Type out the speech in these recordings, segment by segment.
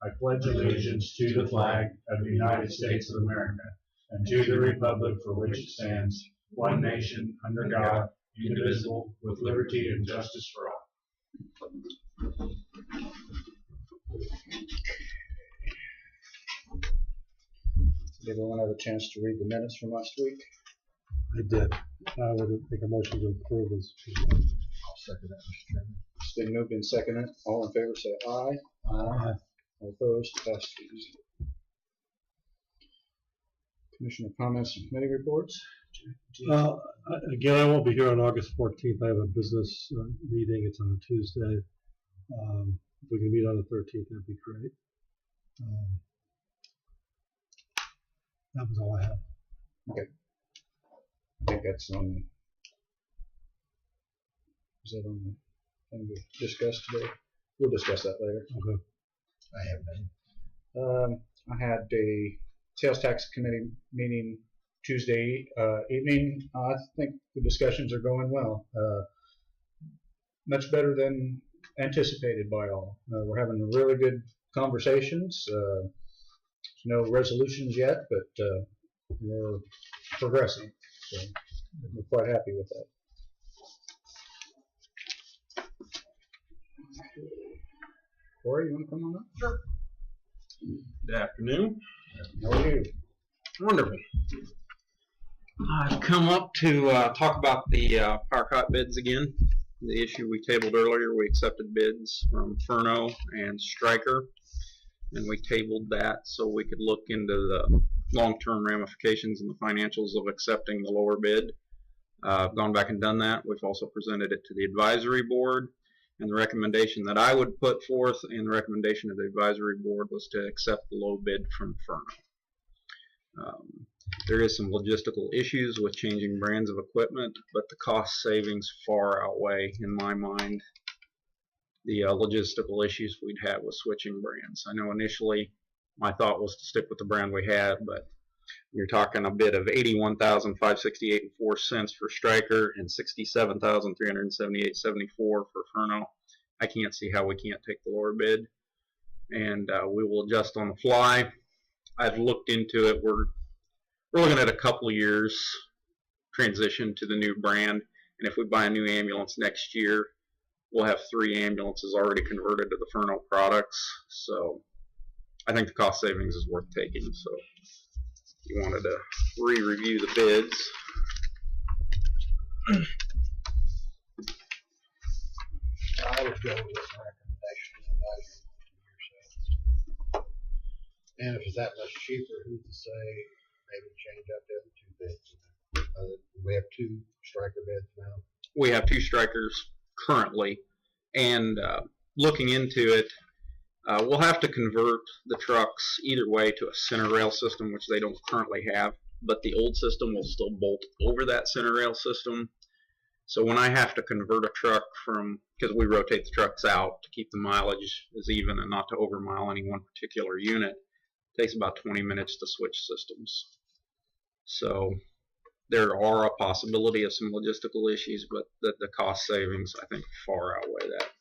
I pledge allegiance to the flag of the United States of America and to the republic for which it stands, one nation, under God, indivisible, with liberty and justice for all. Did everyone have a chance to read the minutes from last week? I did. I would make a motion to approve this. I'll second that, Mr. Chairman. It's been moved and seconded. All in favor say aye. Aye. All opposed? Passed 2-0. Commissioner comments and committee reports? Again, I won't be here on August 14th. I have a business meeting. It's on a Tuesday. If we can meet on the 13th, that'd be great. That was all I have. Okay. I think that's on. Is that on the thing we discussed today? We'll discuss that later. Okay. I have none. I had a sales tax committee meeting Tuesday evening. I think the discussions are going well. Much better than anticipated by all. We're having really good conversations. No resolutions yet, but we're progressing. So we're quite happy with that. Corey, you want to come on up? Sure. Good afternoon. How are you? Wonderful. I've come up to talk about the power cut bids again. The issue we tabled earlier, we accepted bids from Furno and Stryker, and we tabled that so we could look into the long-term ramifications and the financials of accepting the lower bid. I've gone back and done that. We've also presented it to the advisory board, and the recommendation that I would put forth and the recommendation of the advisory board was to accept the low bid from Furno. There is some logistical issues with changing brands of equipment, but the cost savings far outweigh, in my mind, the logistical issues we'd have with switching brands. I know initially my thought was to stick with the brand we had, but you're talking a bid of $81,568.04 for Stryker and $67,378.74 for Furno. I can't see how we can't take the lower bid, and we will adjust on the fly. I've looked into it. We're looking at a couple of years transition to the new brand, and if we buy a new ambulance next year, we'll have 3 ambulances already converted to the Furno products. So I think the cost savings is worth taking. So if you wanted to re-review the bids. I would go with this recommendation of yourself. And if it's that much cheaper, who's to say maybe change up the other 2 bids? We have 2 Stryker bids now. We have 2 Strykers currently, and looking into it, we'll have to convert the trucks either way to a center rail system, which they don't currently have, but the old system will still bolt over that center rail system. So when I have to convert a truck from, because we rotate the trucks out to keep the mileage as even and not to overmile any one particular unit, it takes about 20 minutes to switch systems. So there are a possibility of some logistical issues, but the cost savings, I think, far outweigh that.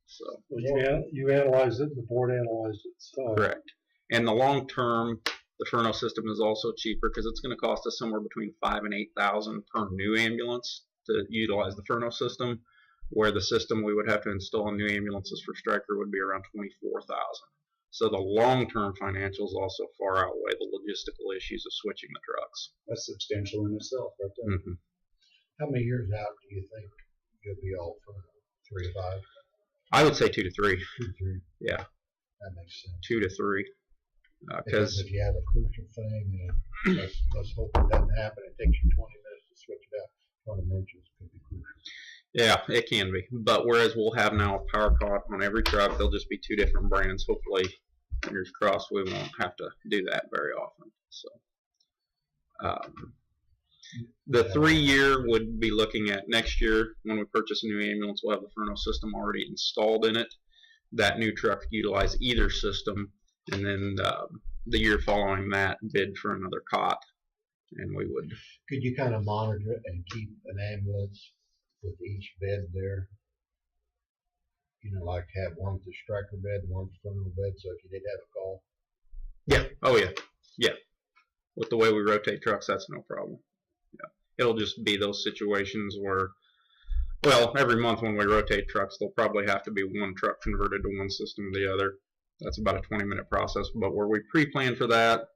So Well, you analyzed it, the board analyzed it. So. correct. And the long term, the Furno system is also cheaper because it's going to cost us somewhere between $5,000 and $8,000 per new ambulance to utilize the Furno system, where the system we would have to install in new ambulances for Stryker would be around $24,000. So the long-term financials also far outweigh the logistical issues of switching the trucks. That's substantial in itself, right there. Mm-hmm. How many years out do you think you'll be all for 3 to 5? I would say 2 to 3. 2 to 3. Yeah, That makes sense. 2 to 3. Because if you have a crucial thing, and let's hope it doesn't happen. It takes you 20 minutes to switch it out. 20 minutes could be crucial. Yeah, it can be. But whereas we'll have now a power cut on every truck, they'll just be 2 different brands. Hopefully, fingers crossed, we won't have to do that very often. So, the 3-year would be looking at next year when we purchase a new ambulance. We'll have the Furno system already installed in it. That new truck could utilize either system, and then the year following that, bid for another cot, and we would. Could you kind of monitor it and keep an ambulance with each bed there? like have one for the striker bed and one for terminal bed, so if you did have a call. Yeah. Oh yeah. Yeah. With the way we rotate trucks, that's no problem. Yeah. It'll just be those situations where, well, every month when we rotate trucks, there'll probably have to be one truck converted to one system or the other. That's about a 20-minute process. But where we pre-plan for that,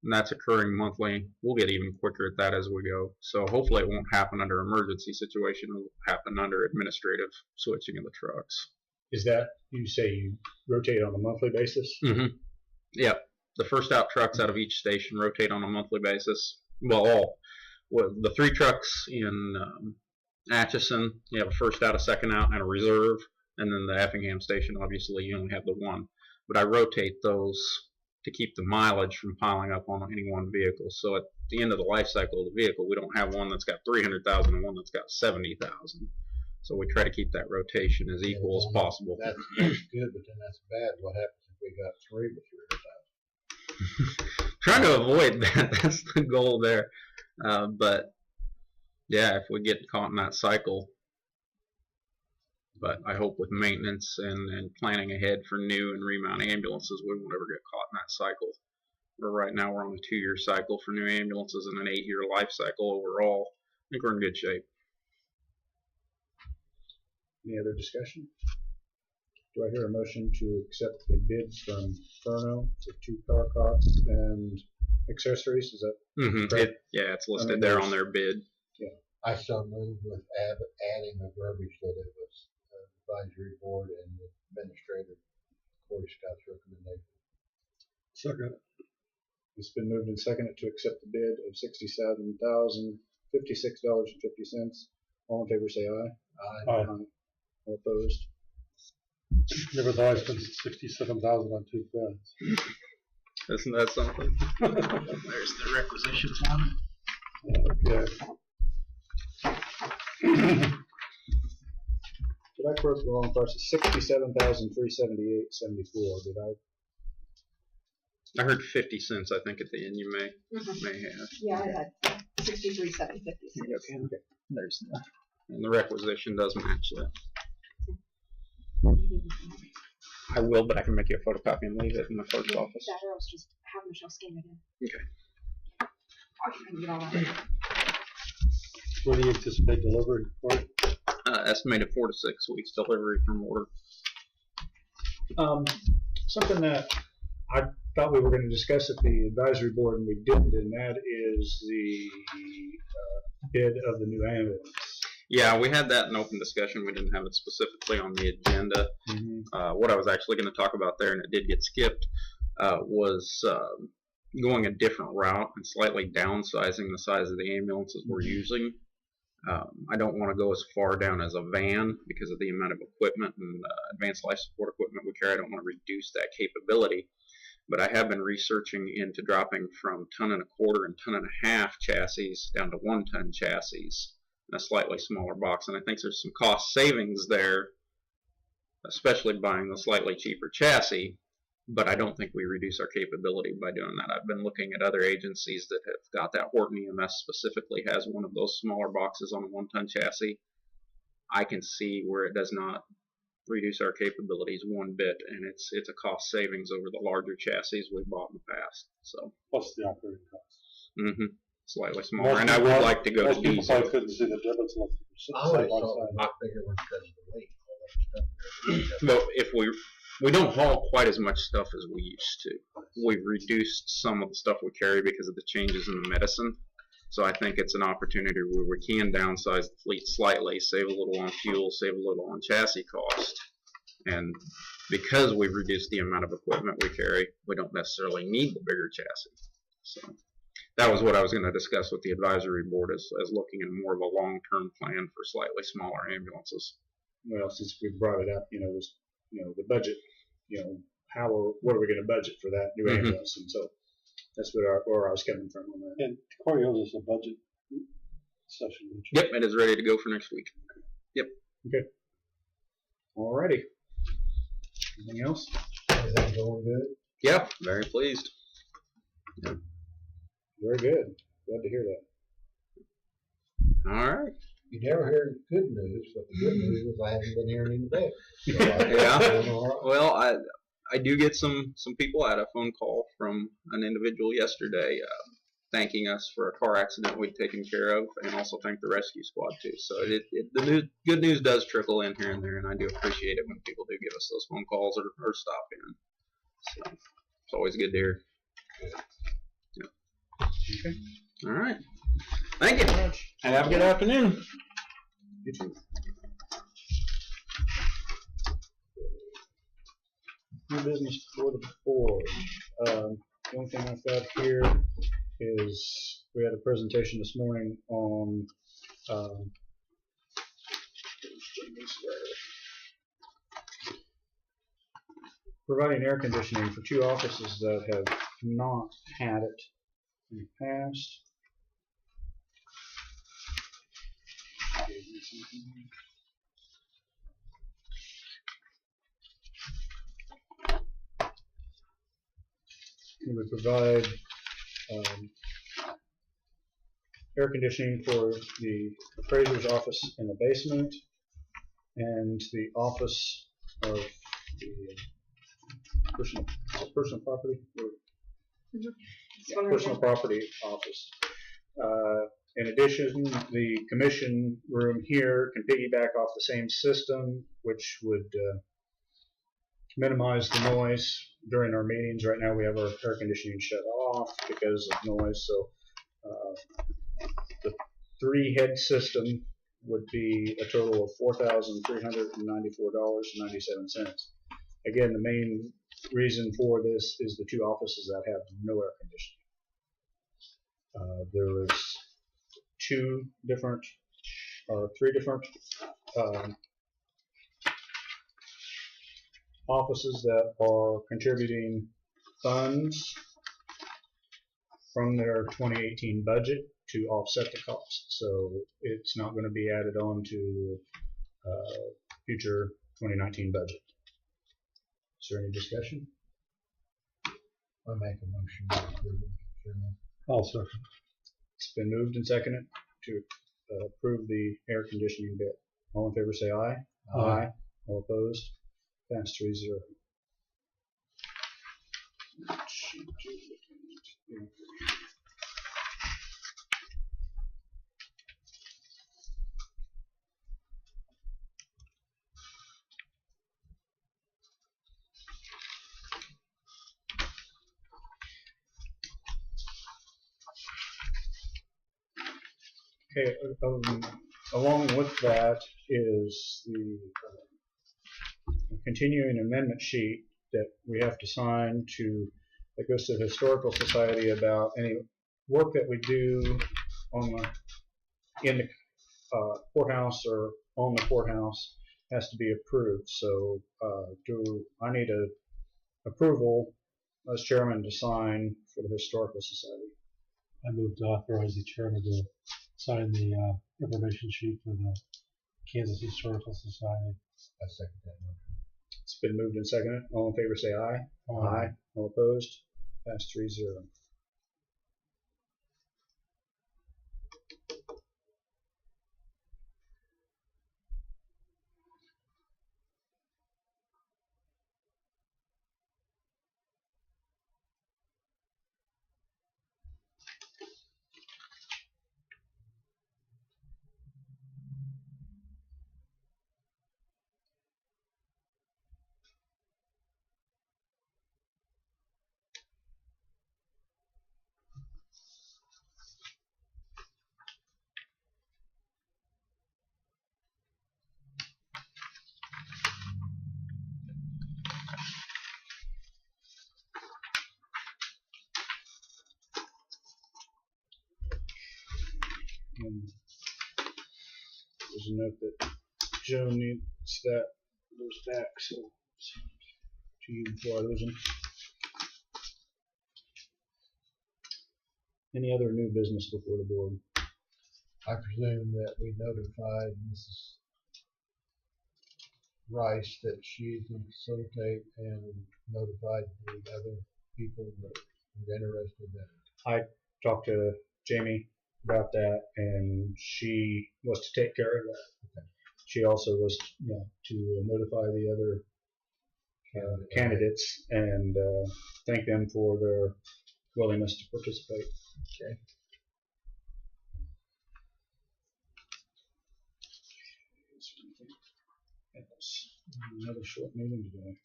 and that's occurring monthly, we'll get even quicker at that as we go. So hopefully it won't happen under emergency situation. It'll happen under administrative switching of the trucks. Is that, you say you rotate on a monthly basis? Mm-hmm. Yep. The first out trucks out of each station rotate on a monthly basis. Well, the 3 trucks in Atchison, you have a first out, a second out, and a reserve. And then the Effingham station, obviously, you only have the 1. But I rotate those to keep the mileage from piling up on any one vehicle. So at the end of the life cycle of the vehicle, we don't have one that's got 300,000 and one that's got 70,000. So we try to keep that rotation as equal as possible. That's good, but then that's bad. What happens if we got 3 with 300,000? Trying to avoid that. That's the goal there. But yeah, if we get caught in that cycle. But I hope with maintenance and planning ahead for new and remount ambulances, we won't ever get caught in that cycle. Where right now we're on a 2-year cycle for new ambulances and an 8-year life cycle overall. I think we're in good shape. Any other discussion? Do I hear a motion to accept the bids from Furno for 2 car cots and accessories? Is that correct? Yeah, it's listed there on their bid. Yeah. I so moved with adding the verbiage that it was advisory board and administrator Corey Scott's recommendation. Second. It's been moved and seconded to accept the bid of $67,056.50. All in favor say aye. Aye. All opposed? Never thought I spent 67,000 on 2 beds. Isn't that something? There's the requisitions on it. Okay. Did I quote the wrong price? $67,378.74. Did I? I heard 50 cents, I think, at the end. You may have. Yeah, I had 63,750. Okay. There's the, and the requisition does match that. I will, but I can make you a photocopy and leave it in the clerk's office. That or else just have Michelle scan it in. Okay. I can get all that. When do you anticipate delivery for it? Estimated 4 to 6 weeks delivery from order. Something that I thought we were going to discuss at the advisory board and we didn't, and that is the bid of the new ambulance. Yeah, we had that in open discussion. We didn't have it specifically on the agenda. What I was actually going to talk about there, and it did get skipped, was going a different route and slightly downsizing the size of the ambulances we're using. I don't want to go as far down as a van because of the amount of equipment and advanced life support equipment we carry. I don't want to reduce that capability. But I have been researching into dropping from 1.25 ton and 1.5 ton chassis down to 1 ton chassis in a slightly smaller box. And I think there's some cost savings there, especially buying the slightly cheaper chassis. But I don't think we reduce our capability by doing that. I've been looking at other agencies that have got that. Horton EMS specifically has one of those smaller boxes on a 1 ton chassis. I can see where it does not reduce our capabilities one bit, and it's a cost savings over the larger chassis we've bought in the past. So What's the operating cost? Slightly smaller, and I would like to go to most people diesel. probably couldn't see the difference unless they I were always side by thought side. my bigger ones because of the weight, all that stuff. But if we don't haul quite as much stuff as we used to. We've reduced some of the stuff we carry because of the changes in the medicine. So I think it's an opportunity where we can downsize the fleet slightly, save a little on fuel, save a little on chassis cost. And because we've reduced the amount of equipment we carry, we don't necessarily need the bigger chassis. So that was what I was going to discuss with the advisory board as looking at more of a long-term plan for slightly smaller ambulances. Well, since we brought it up, the budget, what are we going to budget for that new ambulance? And so that's where I was coming from on that. And Corey owes us a budget session. Yep, it is ready to go for next week. Yep. Okay. Alrighty. Anything else? Everything going good? Yeah, very pleased. Very good. Glad to hear that. All right. You never hear good news, but the good news is I haven't been hearing any bad. So Yeah. doing all right. Well, I do get some people. I had a phone call from an individual yesterday thanking us for a car accident we'd taken care of, and also thank the rescue squad too. So the good news does trickle in here and there, and I do appreciate it when people do give us those phone calls or stop in. So it's always good to hear. Yeah. Okay. All right. Thank you. Have a good afternoon. You too. New business for the board. The only thing I've got here is we had a presentation this morning on providing air conditioning for 2 offices that have not had it in the past. We would provide air conditioning for the appraiser's office in the basement and the office of the personal property personal property office. In addition, the commission room here can piggyback off the same system, which would minimize the noise during our meetings. Right now we have our air conditioning shut off because of noise, so the 3-head system would be a total of $4,394.97. Again, the main reason for this is the 2 offices that have no air conditioning. There is 3 different offices that are contributing funds from their 2018 budget to offset the cost. So it's not going to be added on to future 2019 budget. Is there any discussion? I make a motion to approve it, Chairman. I'll second. It's been moved and seconded to approve the air conditioning bid. All in favor say aye. Aye. All opposed? Passed 3-0. Okay, along with that is the continuing amendment sheet that we have to sign that goes to the Historical Society about any work that we do in the courthouse or on the courthouse has to be approved. So I need approval as chairman to sign for the Historical Society. I move to authorize the chairman to sign the information sheet for the Kansas Historical Society. I second that motion. It's been moved and seconded. All in favor say aye. Aye. All opposed? Passed 3-0. And there's a note that Joe needs those back, so to you before I lose them. Any other new business before the board? I presume that we notified Mrs. Rice that she's going to facilitate and notified the other people that are interested in that. I talked to Jamie about that, and she was to take care of that. She also was to notify the other candidates and thank them for their willingness to participate. Okay. Another short meeting today.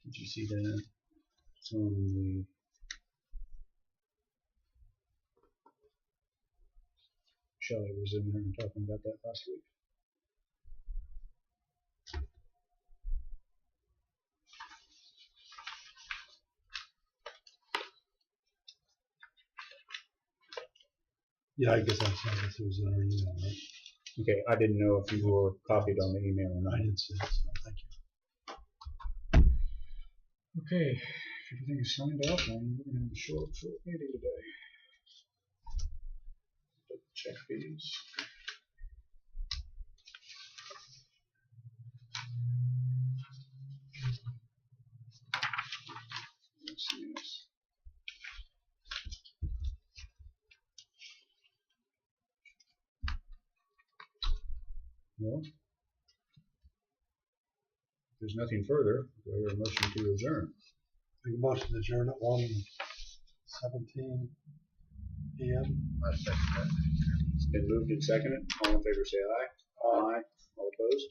Did you see that? It's on the Shelley was in there and talking about that last week. Yeah, I guess I saw this. It was in our email, right? Okay, I didn't know if you were copied on the email or I not. didn't see it, so thank you. Okay, if everything is signed off, then we're going to have a short meeting today. Double check these. Let's see this. Well, if there's nothing further, do I hear a motion to adjourn? Make a motion to adjourn at 1:17 p.m. I second that. It's been moved and seconded. All in favor say aye. Aye. All opposed?